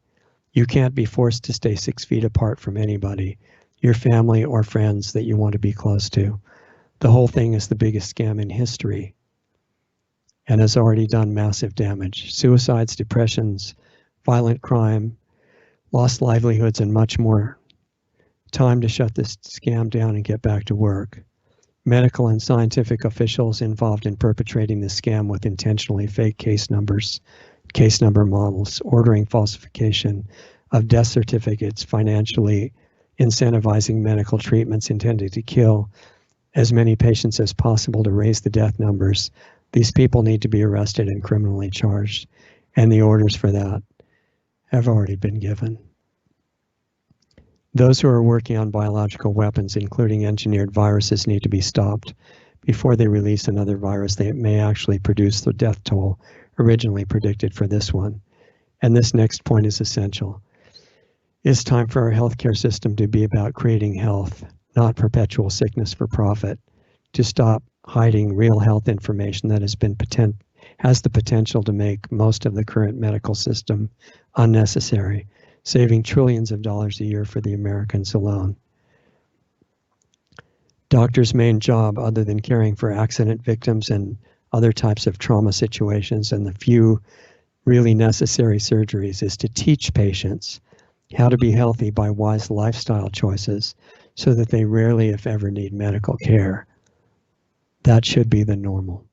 You can't be forced to stay 6 feet apart from anybody, your family or friends that you want to be close to. The whole thing is the biggest scam in history and has already done massive damage. Suicides, depressions, violent crime, lost livelihoods, and much more. Time to shut this scam down and get back to work. Medical and scientific officials involved in perpetrating the scam with intentionally fake case numbers, case number models, ordering falsification of death certificates, financially incentivizing medical treatments intended to kill as many patients as possible to raise the death numbers. These people need to be arrested and criminally charged, and the orders for that have already been given. Those who are working on biological weapons, including engineered viruses, need to be stopped before they release another virus that may actually produce the death toll originally predicted for this one. And this next point is essential. It's time for our healthcare system to be about creating health, not perpetual sickness for profit, to stop hiding real health information that has the potential to make most of the current medical system unnecessary, saving trillions of dollars a year for the Americans alone. Doctors' main job, other than caring for accident victims and other types of trauma situations and the few really necessary surgeries, is to teach patients how to be healthy by wise lifestyle choices so that they rarely, if ever, need medical care. That should be the normal.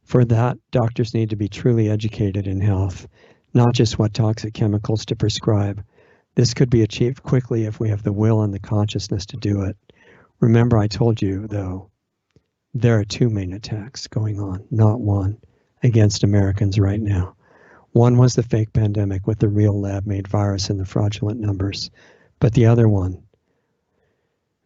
For that, doctors need to be truly educated in health, not just what toxic chemicals to prescribe. This could be achieved quickly if we have the will and the consciousness to do it. Remember, I told you, though, there are two main attacks going on, not one, against Americans right now. One was the fake pandemic with the real lab-made virus and the fraudulent numbers. But the other one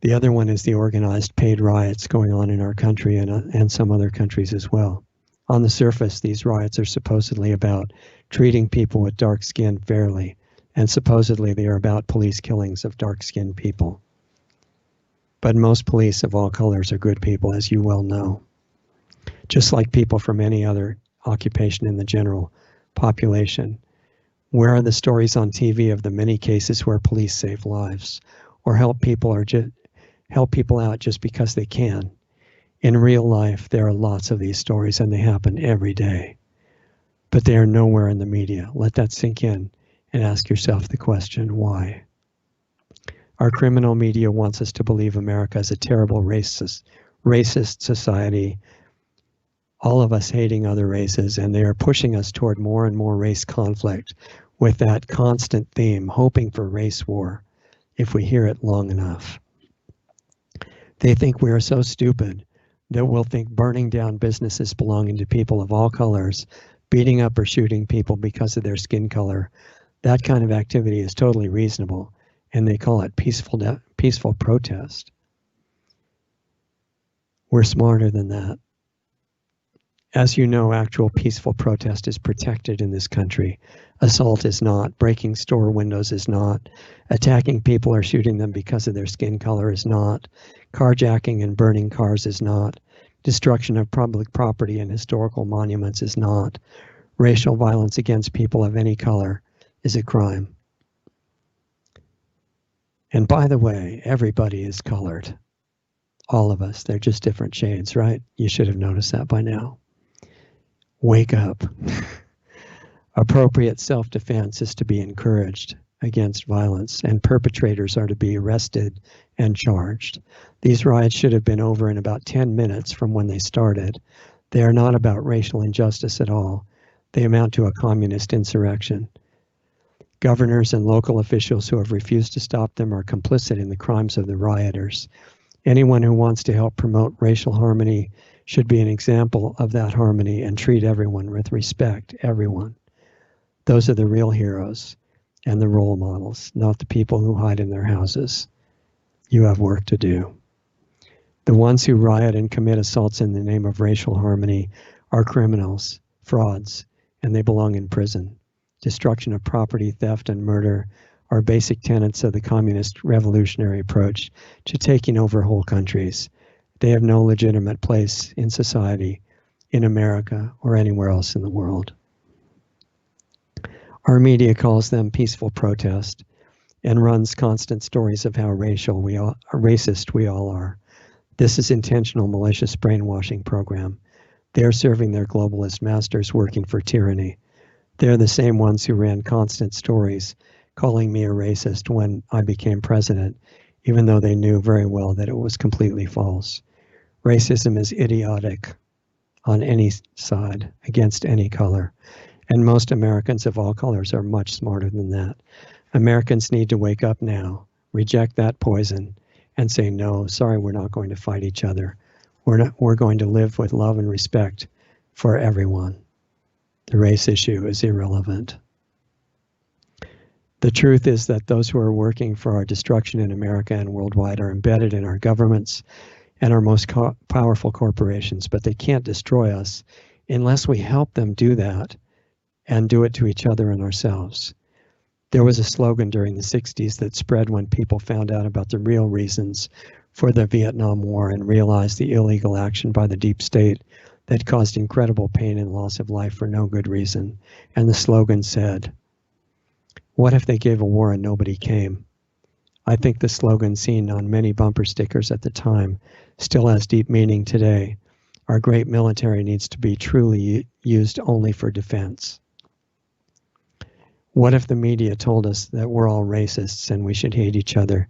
is the organized paid riots going on in our country and some other countries as well. On the surface, these riots are supposedly about treating people with dark skin fairly, and supposedly they are about police killings of dark-skinned people. But most police of all colors are good people, as you well know. Just like people from any other occupation in the general population. Where are the stories on TV of the many cases where police save lives or help people out just because they can? In real life, there are lots of these stories and they happen every day. But they are nowhere in the media. Let that sink in and ask yourself the question, why? Our criminal media wants us to believe America is a terrible racist society, all of us hating other races, and they are pushing us toward more and more race conflict with that constant theme, hoping for race war, if we hear it long enough. They think we are so stupid that we'll think burning down businesses belonging to people of all colors, beating up or shooting people because of their skin color, that kind of activity is totally reasonable, and they call it peaceful protest. We're smarter than that. As you know, actual peaceful protest is protected in this country. Assault is not. Breaking store windows is not. Attacking people or shooting them because of their skin color is not. Carjacking and burning cars is not. Destruction of public property and historical monuments is not. Racial violence against people of any color is a crime. And by the way, everybody is colored. All of us. They're just different shades, right? You should have noticed that by now. Wake up. Appropriate self-defense is to be encouraged against violence, and perpetrators are to be arrested and charged. These riots should have been over in about 10 minutes from when they started. They are not about racial injustice at all. They amount to a communist insurrection. Governors and local officials who have refused to stop them are complicit in the crimes of the rioters. Anyone who wants to help promote racial harmony should be an example of that harmony and treat everyone with respect, everyone. Those are the real heroes and the role models, not the people who hide in their houses. You have work to do. The ones who riot and commit assaults in the name of racial harmony are criminals, frauds, and they belong in prison. Destruction of property, theft, and murder are basic tenets of the communist revolutionary approach to taking over whole countries. They have no legitimate place in society, in America, or anywhere else in the world. Our media calls them peaceful protest and runs constant stories of how racist we all are. This is intentional malicious brainwashing program. They're serving their globalist masters working for tyranny. They're the same ones who ran constant stories calling me a racist when I became president, even though they knew very well that it was completely false. Racism is idiotic on any side, against any color. And most Americans of all colors are much smarter than that. Americans need to wake up now, reject that poison, and say, no, sorry, we're not going to fight each other. We're going to live with love and respect for everyone. The race issue is irrelevant. The truth is that those who are working for our destruction in America and worldwide are embedded in our governments and our most powerful corporations, but they can't destroy us unless we help them do that and do it to each other and ourselves. There was a slogan during the 60s that spread when people found out about the real reasons for the Vietnam War and realized the illegal action by the deep state that caused incredible pain and loss of life for no good reason. And the slogan said, "What if they gave a war and nobody came?" I think the slogan seen on many bumper stickers at the time still has deep meaning today. Our great military needs to be truly used only for defense. What if the media told us that we're all racists and we should hate each other,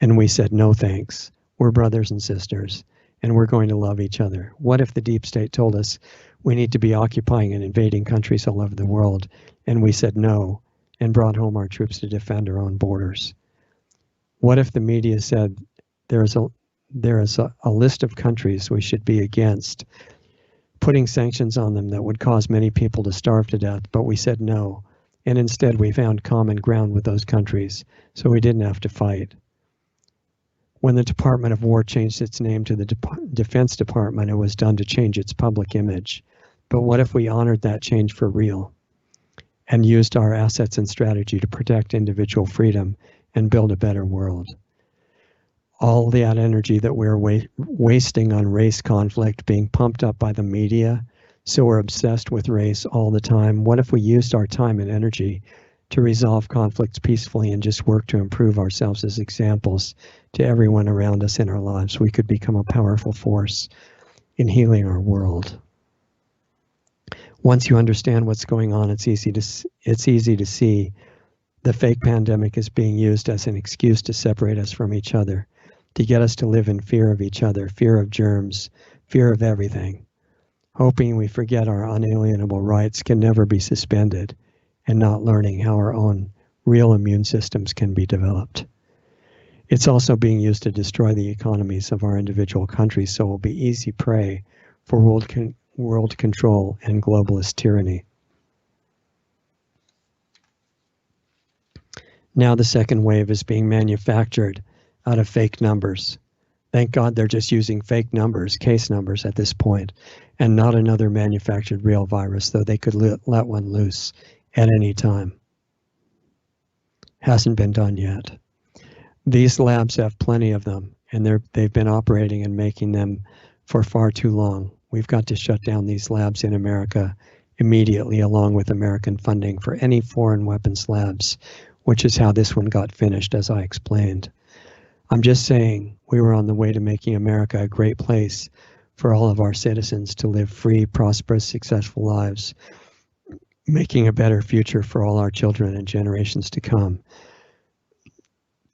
and we said, no thanks, we're brothers and sisters, and we're going to love each other? What if the deep state told us we need to be occupying and invading countries all over the world, and we said no, and brought home our troops to defend our own borders? What if the media said there is a list of countries we should be against, putting sanctions on them that would cause many people to starve to death, but we said no, and instead we found common ground with those countries, so we didn't have to fight? When the Department of War changed its name to the Defense Department, it was done to change its public image. But what if we honored that change for real and used our assets and strategy to protect individual freedom and build a better world? All that energy that we're wasting on race conflict being pumped up by the media, so we're obsessed with race all the time. What if we used our time and energy to resolve conflicts peacefully and just work to improve ourselves as examples to everyone around us in our lives? We could become a powerful force in healing our world. Once you understand what's going on, it's easy to see the fake pandemic is being used as an excuse to separate us from each other, to get us to live in fear of each other, fear of germs, fear of everything. Hoping we forget our unalienable rights can never be suspended, and not learning how our own real immune systems can be developed. It's also being used to destroy the economies of our individual countries, so it will be easy prey for world control and globalist tyranny. Now the second wave is being manufactured out of fake numbers. Thank God they're just using fake numbers, case numbers at this point, and not another manufactured real virus, though they could let one loose at any time. Hasn't been done yet. These labs have plenty of them, and they've been operating and making them for far too long. We've got to shut down these labs in America immediately, along with American funding for any foreign weapons labs, which is how this one got finished, as I explained. I'm just saying we were on the way to making America a great place for all of our citizens to live free, prosperous, successful lives, making a better future for all our children and generations to come,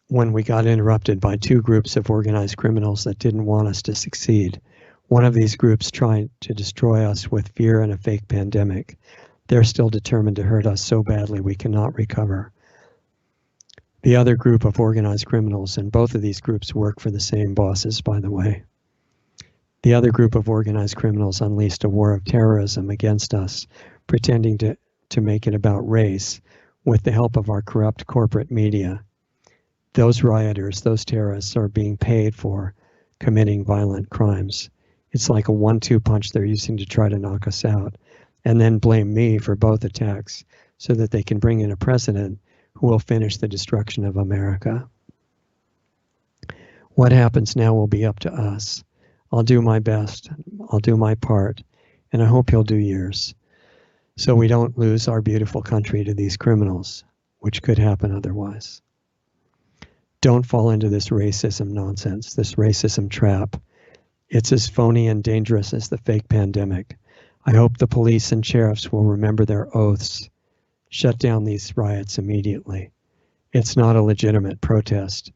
when we got interrupted by two groups of organized criminals that didn't want us to succeed. One of these groups trying to destroy us with fear and a fake pandemic. They're still determined to hurt us so badly we cannot recover. The other group of organized criminals, and both of these groups work for the same bosses, by the way. The other group of organized criminals unleashed a war of terrorism against us, pretending to make it about race with the help of our corrupt corporate media. Those rioters, those terrorists, are being paid for committing violent crimes. It's like a 1-2 punch they're using to try to knock us out, and then blame me for both attacks so that they can bring in a president who will finish the destruction of America. What happens now will be up to us. I'll do my best, I'll do my part, and I hope you'll do yours, so we don't lose our beautiful country to these criminals, which could happen otherwise. Don't fall into this racism nonsense, this racism trap. It's as phony and dangerous as the fake pandemic. I hope the police and sheriffs will remember their oaths. Shut down these riots immediately. It's not a legitimate protest.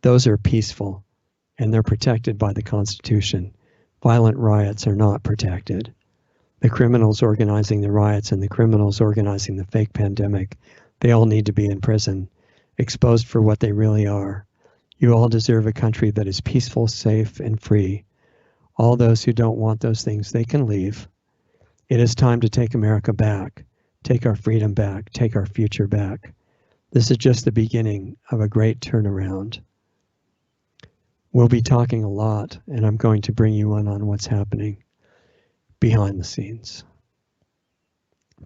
Those are peaceful, and they're protected by the Constitution. Violent riots are not protected. The criminals organizing the riots and the criminals organizing the fake pandemic, they all need to be in prison, exposed for what they really are. You all deserve a country that is peaceful, safe, and free. All those who don't want those things, they can leave. It is time to take America back, take our freedom back, take our future back. This is just the beginning of a great turnaround. We'll be talking a lot, and I'm going to bring you in on what's happening behind the scenes.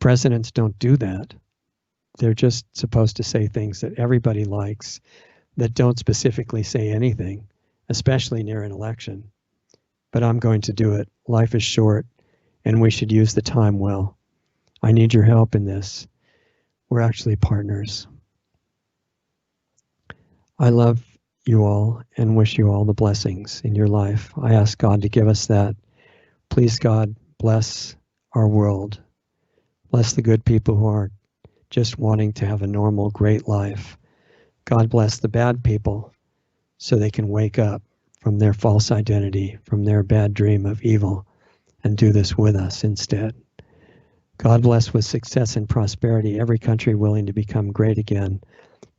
Presidents don't do that. They're just supposed to say things that everybody likes that don't specifically say anything, especially near an election. But I'm going to do it. Life is short, and we should use the time well. I need your help in this. We're actually partners. I love you all and wish you all the blessings in your life. I ask God to give us that. Please, God, bless our world. Bless the good people who are just wanting to have a normal, great life. God bless the bad people so they can wake up from their false identity, from their bad dream of evil, and do this with us instead. God bless with success and prosperity every country willing to become great again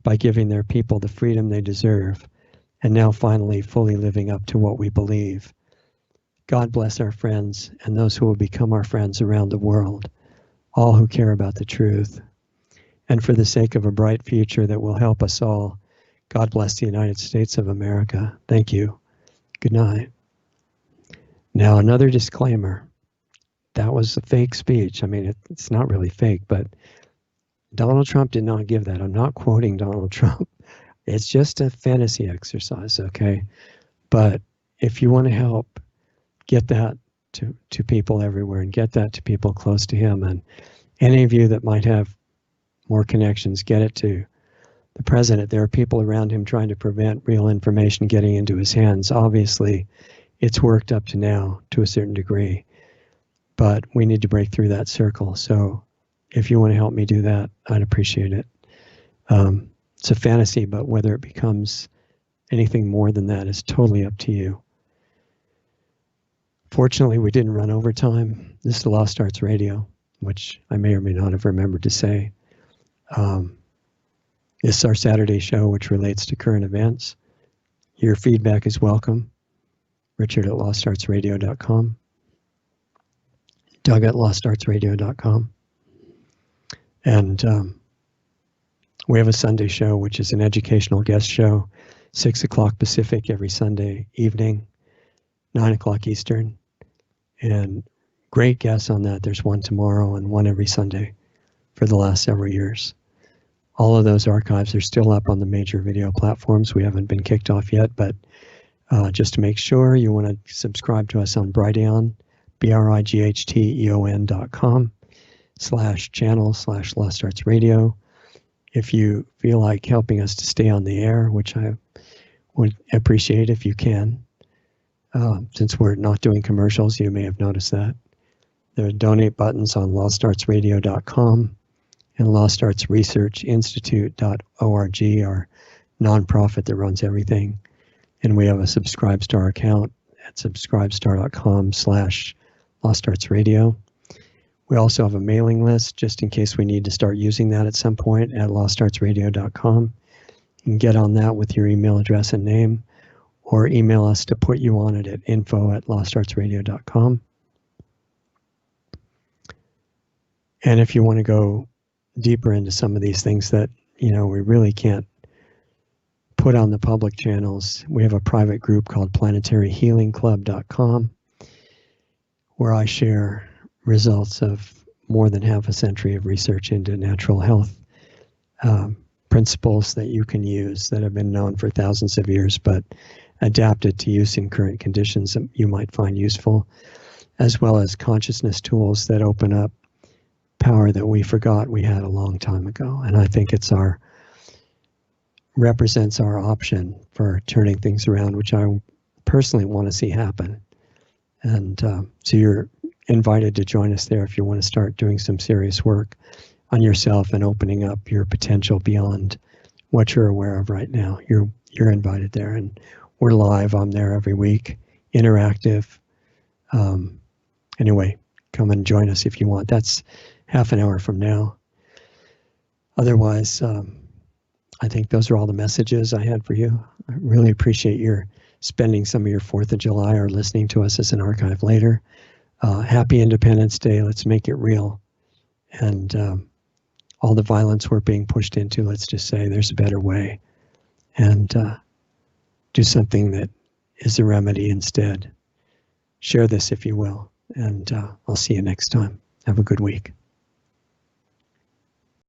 by giving their people the freedom they deserve, and now finally fully living up to what we believe. God bless our friends and those who will become our friends around the world, all who care about the truth. And for the sake of a bright future that will help us all, God bless the United States of America. Thank you. Good night. Now, another disclaimer. That was a fake speech. I mean, it's not really fake, but Donald Trump did not give that. I'm not quoting Donald Trump. It's just a fantasy exercise, okay? But if you want to help, get that to people everywhere and get that to people close to him. And any of you that might have more connections, get it to the president. There are people around him trying to prevent real information getting into his hands. Obviously, it's worked up to now to a certain degree, but we need to break through that circle. So if you want to help me do that, I'd appreciate it. It's a fantasy, but whether it becomes anything more than that is totally up to you. Fortunately, we didn't run overtime. This is Lost Arts Radio, which I may or may not have remembered to say. This is our Saturday show, which relates to current events. Your feedback is welcome. Richard at lostartsradio.com. Doug at lostartsradio.com. And we have a Sunday show, which is an educational guest show, 6 o'clock Pacific every Sunday evening, 9 o'clock Eastern. And great guests on that. There's one tomorrow and one every Sunday for the last several years. All of those archives are still up on the major video platforms. We haven't been kicked off yet, but just to make sure, you want to subscribe to us on Brighteon, brighteon.com/channel/Lost Arts Radio. If you feel like helping us to stay on the air, which I would appreciate if you can, since we're not doing commercials, you may have noticed that. There are donate buttons on lostartsradio.com and lostartsresearchinstitute.org, our nonprofit that runs everything. And we have a Subscribestar account at subscribestar.com/lostartsradio. We also have a mailing list just in case we need to start using that at some point at lostartsradio.com. You can get on that with your email address and name, or email us to put you on it at info@lostartsradio.com. And if you want to go deeper into some of these things that, we really can't put on the public channels, we have a private group called planetaryhealingclub.com, where I share results of more than half a century of research into natural health principles that you can use that have been known for thousands of years, but adapted to use in current conditions that you might find useful, as well as consciousness tools that open up power that we forgot we had a long time ago. And I think represents our option for turning things around, which I personally want to see happen. And so you're invited to join us there if you want to start doing some serious work on yourself and opening up your potential beyond what you're aware of right now. You're invited there, and we're live. I'm there every week, interactive. Anyway, come and join us if you want. That's half an hour from now. Otherwise, I think those are all the messages I had for you. I really appreciate your spending some of your 4th of July or listening to us as an archive later. Happy Independence Day. Let's make it real. And all the violence we're being pushed into, let's just say there's a better way. And do something that is a remedy instead. Share this if you will. And I'll see you next time. Have a good week.